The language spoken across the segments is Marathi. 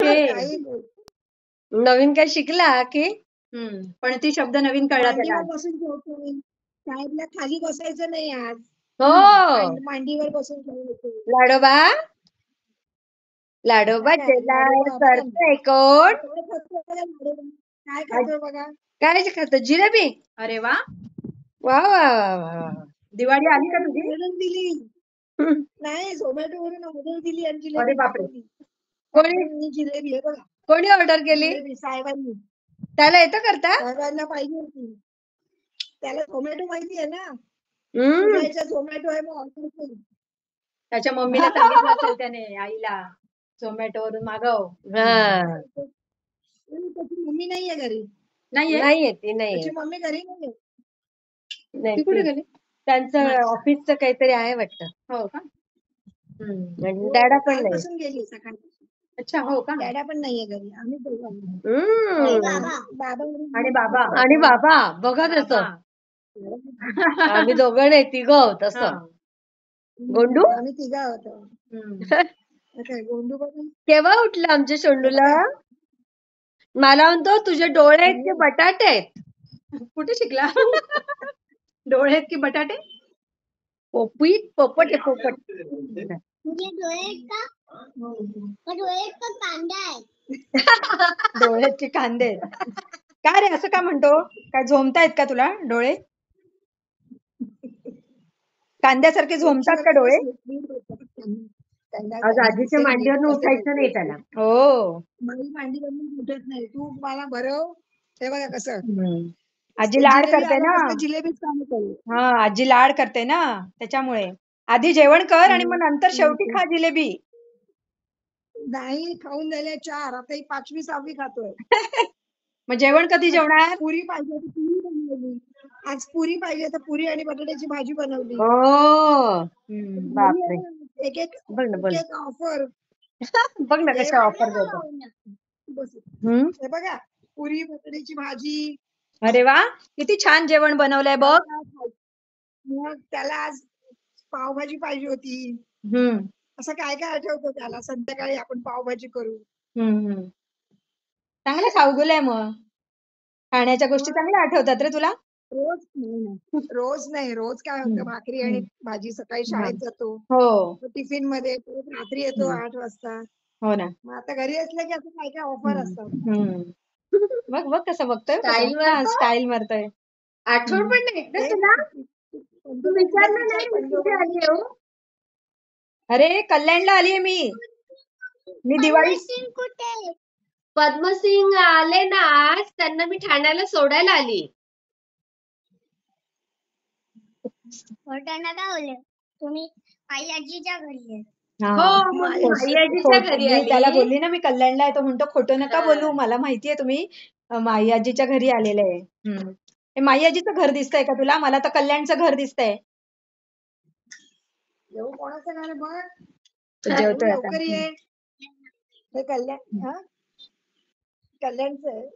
ओके. काही बोल. नवीन काय शिकला की पण ती शब्द नवीन कळला त्याला मांडीवर आज. बसून जेवतो मी. साहेबला खाली बसायचं नाही आज. हो मांडीवर बसून जेवायचं. लाडोबा लाडोबा काय? जेलाय लाडोबा आपण करतोय कोण काय खातोय बघा लाडोबा. काय खातोय बघा. काय खात जिलेबी अरे वा, वा वा वा वा वा. दिवाळी आली का तुझी? ऑर्डर दिली. हम्म. नाही झोमॅटो वरून ऑर्डर दिली आणि अरे जिलेबी बापरे. पाठवली. कोणी आणि जिलेबी आहे बघा. कोणी ऑर्डर केली जिलेबी साहेबांनी. त्याला येतं करता साहेबांना पाहिजे होती. त्याला झोमॅटो माहिती आहे ना. हम्म. उद्याच्या झोमॅटो आहे मग ऑर्डर केली. त्याच्या मम्मीला सांगितलं असेल त्याने आईला झोमॅटो वरून मागव. हा त्याची मम्मी नाहीये घरी. नाहीये? नाहीये ती नाहीये त्याची मम्मी घरी नाहीये. नाही ती कुठे ती- गेली? त्यांचं ऑफिसचं काहीतरी आहे वाटतं हो का? आणि डॅडा पण नाही कालपासून गेली सकाळपासून. अच्छा, हो का? डॅडा पण नाहीये घरी. आम्ही दोघं आहोत. बाबा आणि बाबा आणि बाबा बघा बाबा. तसं आम्ही दोघं नाही तिघं आहोत हा. असं गोंडू आम्ही तिघं आहोत. हम्म. काय गोंडू बघा. केव्हा उठलं आमच्या शोंडूला मला म्हणतो तुझे डोळे आहेत ते बटाटे आहेत कुठे शिकला? डोळे आहेत की बटाटे? पोपट पोपट आहे पोपट तुझे डोळे का डोळे का कांदा आहे डोळ्याचे कांदे आहेत. काय रे असं का म्हणतो? काय झोमतायत का तुला डोळे? कांद्यासारखे झोमतात का डोळे? आज आजीच्या मांडीवरून उठायचं नाही त्याला हो. माझी मांडी बघून उठत नाही. तू मला भरव. हे बघा कसं. आजी लाड करते ना. जिलेबीच काम करू. हा, आजी लाड करते ना त्याच्यामुळे. आधी जेवण कर आणि मग नंतर शेवटी खा जिलेबी. नाही खाऊन झाले 4. आता ही 5वी 6वी खातोय. मग जेवण कधी जेवणार? पुरी पाहिजे तर पुरी बनवली. आज पुरी पाहिजे तर पुरी आणि बटाट्याची भाजी बनवली. हो. बापरे. एक एक बघ ना बघ एक ऑफर. बघ ना कशा ऑफर देतो हे बघा पुरी बटाट्याची भाजी. अरे वा, किती छान जेवण बनवलंय बघ. मग त्याला आज पावभाजी पाहिजे होती. हम्म. असं काय काय आठवतं त्याला. संध्याकाळी आपण पावभाजी करू. चांगलं खाऊगलंय मग. खाण्याच्या गोष्टी चांगल्या आठवतात रे तुला. रोज नाही. रोज काय होतं भाकरी आणि भाजी. सकाळी शाळेत जातो. हो. टिफिन मध्ये रात्री येतो 8 वाजता. हो ना. मग आता घरी असलं की असं काय काय ऑफर असतात. बघ बघ कसं बघतोय. Style मारतो? स्टाईल मारतोय. आठवण पण नाही ना तुला तू विचारलं नाही मी कुठे आली हो अरे कल्याणला आलीये मी दिवाळी. कुठे पद्मसिंग आले ना आज त्यांना मी ठाण्याला सोडायला आली होताना का बोलले तुम्ही आई आजीच्या घरी आहे. हो मग मी माईआजीच्या घरी मी त्याला आली बोलली ना मी कल्याणला आहे. तो म्हणतो खोटं नका बोलू. मला माहितीये तुम्ही माई आजीच्या घरी आलेले आहे. हे माई आजीचं घर दिसतंय का तुला? मला तर कल्याणचं घर दिसतंय. येऊ कोणाचं घर बघ. तो जेवतोय आता. लवकर ये. हे कल्याण कल्याणचं आहे.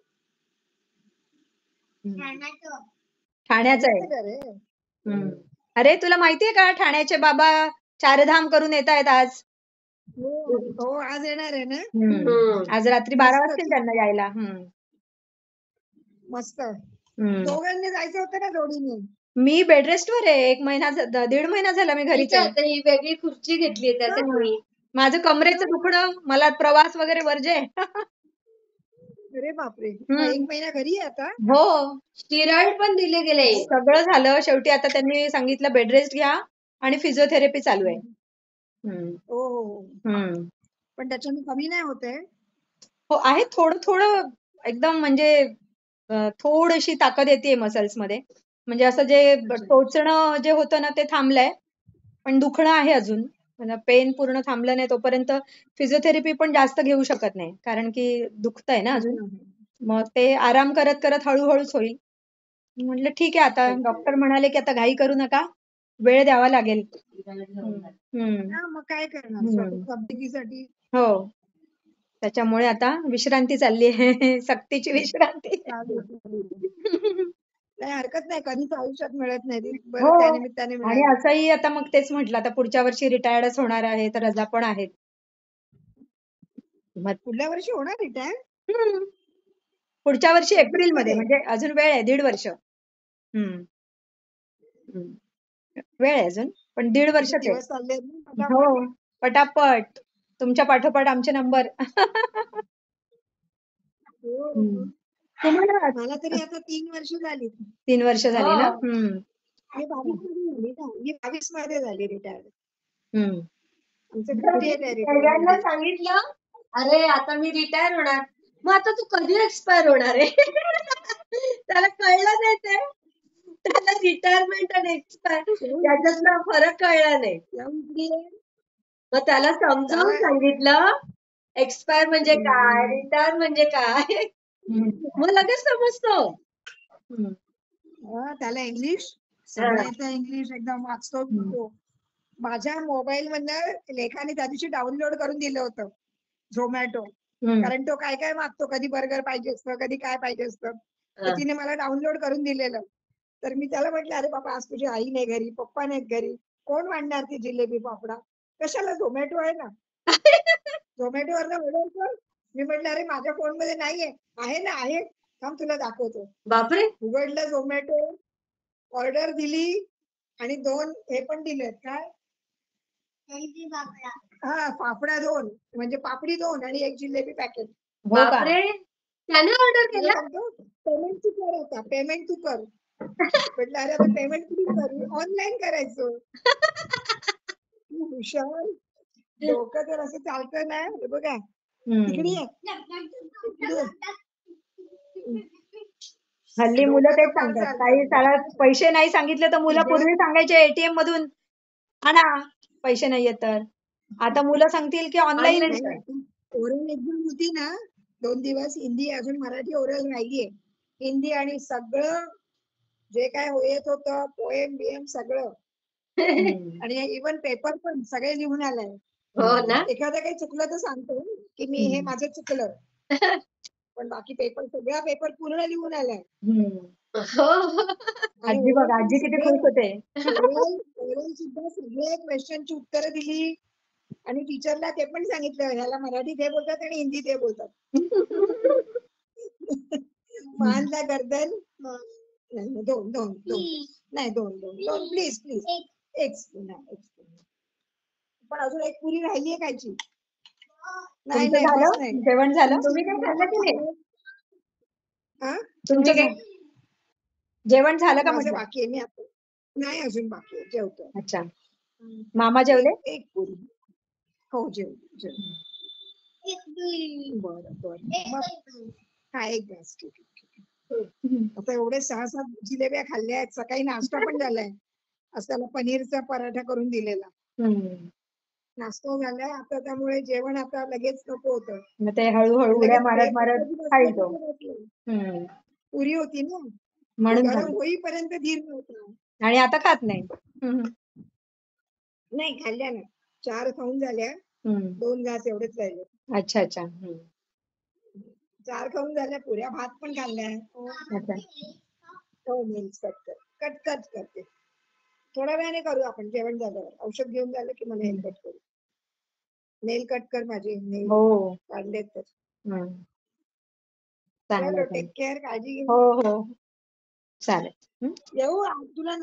ठाण्याचं आहे. घर आहे. अरे तुला माहितीये का ठाण्याचे बाबा चारधाम करून येत आहेत आज. हो आज येणार आहे ना. आज रात्री 12 वाजतील त्यांना यायला. मस्त. दोघांनी जायचं होतं ना जोडीने. मी बेडरेस्टवर आहे. 1 महिना 1.5 महिना झाला मी घरीच आहे. आता ही वेगळी खुर्ची घेतली त्यासाठी माझं कमरेचं दुखणं, मला प्रवास वगैरे वर्जे. अरे बापरे. 1 महिना घरी आहे आता. हो स्टिरॉइड पण दिले गेले सगळं झालं. शेवटी आता त्यांनी सांगितलं बेड रेस्ट घ्या आणि फिजिओथेरपी चालू आहे. हो. पण त्याच्याने कमी नाही होते. हो आहे थोडं थोडं एकदम म्हणजे थोडीशी ताकद येते मसल्स मध्ये. म्हणजे असं जे टोचणं जे होतं ना ते थांबलंय. पण दुखणं आहे अजून. पेन पूर्ण थांबलं नाही तोपर्यंत फिजिओथेरपी पण जास्त घेऊ शकत नाही. कारण की दुखतंय ना अजून. मग ते आराम करत करत हळूहळूच होईल. म्हटलं ठीक आहे आता डॉक्टर म्हणाले की आता घाई करू नका. वेळ द्यावा लागेल. मग काय करणार तब्येतीसाठी. हो त्याच्यामुळे आता विश्रांती चालली आहे. सक्तीची विश्रांती. काही हरकत नाही. कधीच आयुष्यात मिळत नाही. हो. त्या निमित्ताने आणि असंही आता मग तेच म्हटलं आता पुढच्या वर्षी रिटायर्डच होणार आहे तर रजा पण आहेत. मग पुढल्या वर्षी होणार रिटायर? हम्म. पुढच्या वर्षी एप्रिल मध्ये, मध्ये? म्हणजे अजून वेळ आहे, 1.5 वर्ष. वेळ आहे अजून, पण 1.5 वर्षच आहे. दिवस चालले आहेत ना पटापट. हो, पटापट. तुमच्या पाठोपाठ आमचे नंबर. हो. तुम्हाला मला तरी आता 3 वर्ष झाली. 3 वर्ष झाली ना. हो. मी 22 मध्ये झाली ना. मी 22 मध्ये झाली रिटायर. हम्म. आमचं मी 38 आहे सगळ्यांना रिटायरमेंट. सांगितलं, अरे आता मी रिटायर होणार. मग आता तू कधी एक्सपायर होणार आहे? त्याला कळलं नाही ते. त्याला रिटायरमेंट आणि एक्सपायर याच्यातला फरक कळला नाही. मग त्याला समजावून सांगितलं, एक्सपायर म्हणजे काय, रिटायर म्हणजे काय. मग लगेच समजतो. त्याला इंग्लिश सगळं येतं, इंग्लिश एकदम वाचतो तो. माझ्या मोबाईल मधनं लेखाने त्या दिवशी डाउनलोड करून दिलं होतं झोमॅटो. कारण तो काय काय मागतो, कधी बर्गर पाहिजे असतं, कधी काय पाहिजे असतं. तर तिने मला डाउनलोड करून दिलेलं. तर मी त्याला म्हटलं, अरे बाबा आज तुझी आई नाही घरी, पप्पा नाहीत घरी, कोण वाढणार ती जिलेबी फाफडा? कशाला, झोमॅटो आहे ना. झोमॅटो वरनं ऑर्डर कर. मी म्हटलं, अरे माझ्या फोन मध्ये नाहीये. आहे ना, आहे, थांब तुला दाखवतो. बापरे. उघडलं झोमॅटो, ऑर्डर दिली आणि 2 हे पण दिलेत. काय? हा, फाफडा 2, म्हणजे पापडी 2 आणि 1 जिलेबी पॅकेट. बापरे, त्याने ऑर्डर केला. पेमेंट तू कर, आता पेमेंट तू कर. म्हटलं, अरे आता पेमेंट कुठे करू, ऑनलाईन करायचं. हुशार, डोकं तर असं चालतं ना. हे बघा, तिकडे ये. हल्ली मुलं तेच सांगतात, काही साला पैसे नाही सांगितले तर मुलं पूर्वी सांगायचे एटीएम मधून आणा, पैसे नाहीये तर. आता मुलं सांगतील की ऑनलाईन. ओरल एक्झाम होती ना 2 दिवस, हिंदी अजून मराठी ओरल नाहीये. हिंदी आणि सगळं जे काय येत होतं, पोएम बिएम सगळं. आणि इव्हन पेपर पण सगळे लिहून आलाय. हो ना. एखादं काही चुकलं तर सांगतो की मी हे माझं चुकलं. पण बाकी पेपर, सगळा पेपर पूर्ण लिहून आलाय. आजी बघ, आजी किती खुश होते. ओरल सुद्धा सगळे क्वेश्चनची उत्तरं दिली आणि टीचरला ते पण सांगितलं, ह्याला मराठीत हे बोलतात आणि हिंदीत हे बोलतात. मानला गर्दन नाही, 2 नाही, 2 प्लीज प्लीज, एक स्पून. पण अजून एक पुरी राहिली आहे खायची. नाही तुमचं नाही, बस झालं नाही. जेवण? झालं तुम्ही काय खाल्लं की नाही? हा, तुमचं काय? जेवण झालं का माझं म्हटलं? बाकी आहे. मी आता नाही, अजून बाकी आहे, जेवतो. अच्छा, मामा जेवले? एक पुरी. हो, जेव. बरं. मग हा, एक ग्लास. ठीक आहे. आता एवढे 6-7 जिलेब्या खाल्ल्या आहेत. सकाळी नाश्ता पण झालाय. आज त्याला पनीरचा पराठा करून दिलेला. नाश्ता झालाय आता, त्यामुळे जेवण आता लगेच नको होतं. मग ते हळूहळू उड्या मारत मारत खाईल तो. पुरी होती ना, म्हणून गरम होईपर्यंत धीर नव्हता. आणि आता खात नाही. नाही, खाल्ल्या ना. 4 खाऊन झाल्या, 2 घास एवढेच राहिले. अच्छा. 4 खाऊन झाल्या, पुऱ्या भात पण खाल्ल्या. अच्छा. हो, नेल्स कट करते. थोड्या वेळाने करू आपण, जेवण झाल्यावर. औषध घेऊन झालं की मला नेल कट करू. नेल कट कर माझे, नेल हो, काढले तर. चांगलं. टेक केअर, काळजी घे. हो, चालेल. येऊ तुला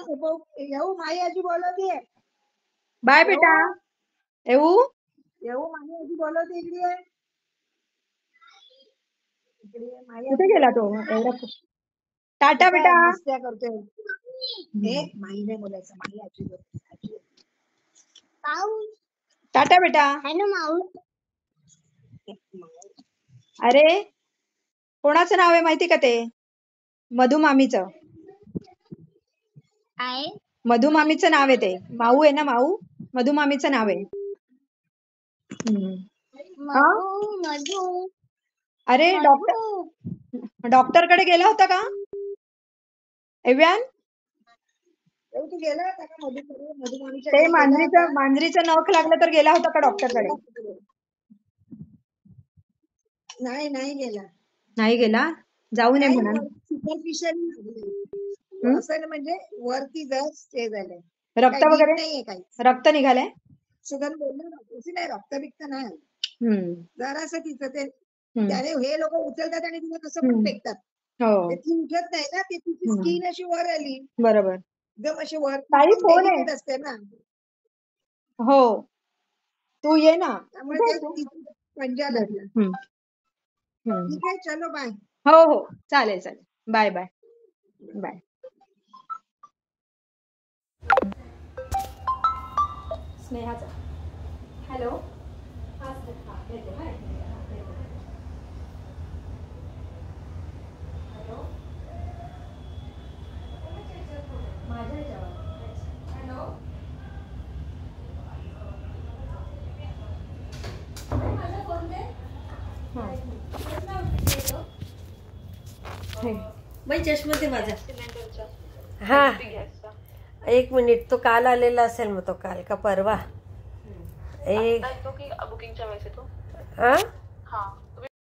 येऊ, माई आजी बोलवते. बाय बेटा. येऊ माई आजी बोलवते. इकडे माई कुठे गेला तो एवढा? टाटा बेटा. मस्त्या करतोय. हे माई नाही बोलायचं, माई आजी बोलते. टाटा बेटा. अरे, कोणाचं नाव आहे माहिती का ते? मधुमामीचं. मधुमामीचं नाव आहे ते. माऊ आहे ना, माऊ. मधुमामीचं नाव आहे. अरे, डॉक्टरकडे गेला होता का एव्यान? तू गेला होता का मधुमामीच्या? ते मांजरीचं नख लागलं तर गेला होता का डॉक्टरकडे? नाही गेला. नाही गेला? जाऊ नये म्हणा. असं म्हणजे वरती ते झालंय. रक्त वगैरे नाहीये काही. रक्त निघालंय? सुगंध बोलला नाही, रक्त बिक्त नाही. जरासं तिचं ते हम्म. त्याने हे लोक उचलतात आणि तिला कसं पण फेकतात. हो ते ती उठत नाही ना, ती तिची स्किन अशी वर आली बरोबर. एकदम अशी वर ताई, फोन आहे. delicate असते ना, हो तू ये ना. त्यामुळे कुठे ते आहे तू? तिची पंजा लागला. ठीक आहे, चलो बाय. हो हो चालेल चालेल. Bye bye bye. स्नेहाचा हॅलो. माझ्या ह्याच्यावर हॅलो. माझा फोन दे. बाई चष्मा ते माझा. हा, एक मिनिट. तो काल आलेला असेल, मग तो काल का परवा. एक बुकिंगच्या वेळेस येतो. हा हा